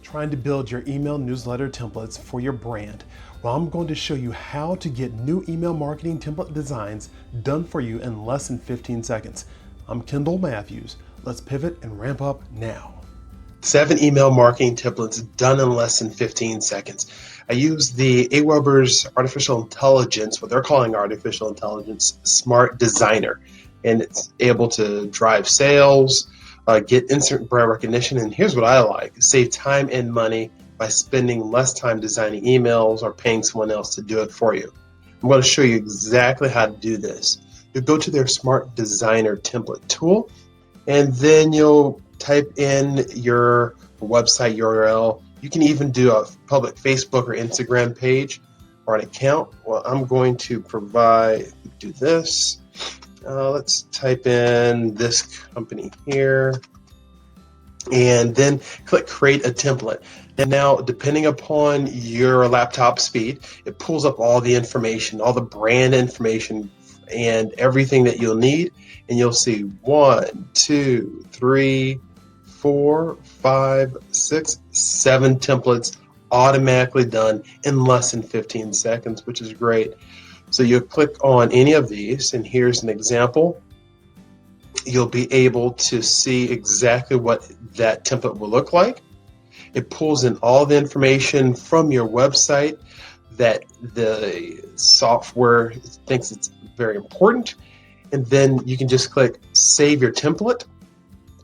Trying to build your email newsletter templates for your brand? Well, I'm going to show you how to get new email marketing template designs done for you in less than 15 seconds. I'm Kendall Matthews. Let's pivot and ramp up now. 7 email marketing templates done in less than 15 seconds. I use the Aweber's artificial intelligence, what they're calling artificial intelligence, smart designer. And it's able to drive sales, get instant brand recognition, and here's what I like: save time and money by spending less time designing emails or paying someone else to do it for you. I'm going to show you exactly how to do this. You'll go to their Smart Designer template tool, and then you'll type in your website URL. You can even do a public Facebook or Instagram page or an account. Well, I'm going to do this. Let's type in this company here and then click create a template. And now, depending upon your laptop speed, it pulls up all the information, all the brand information and everything that you'll need. And you'll see 1, 2, 3, 4, 5, 6, 7 templates automatically done in less than 15 seconds, which is great. So you'll click on any of these, and here's an example. You'll be able to see exactly what that template will look like. It pulls in all the information from your website that the software thinks it's very important, and then you can just click save your template.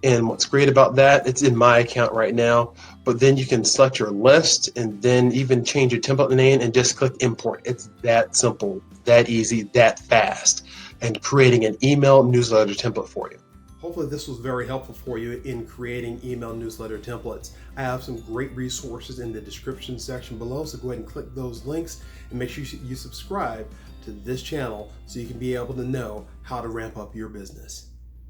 And what's great about that, it's in my account right now, but then you can select your list and then even change your template name and just click import. It's that simple, that easy, that fast, and creating an email newsletter template for you. Hopefully this was very helpful for you in creating email newsletter templates. I have some great resources in the description section below, so go ahead and click those links and make sure you subscribe to this channel so you can be able to know how to ramp up your business.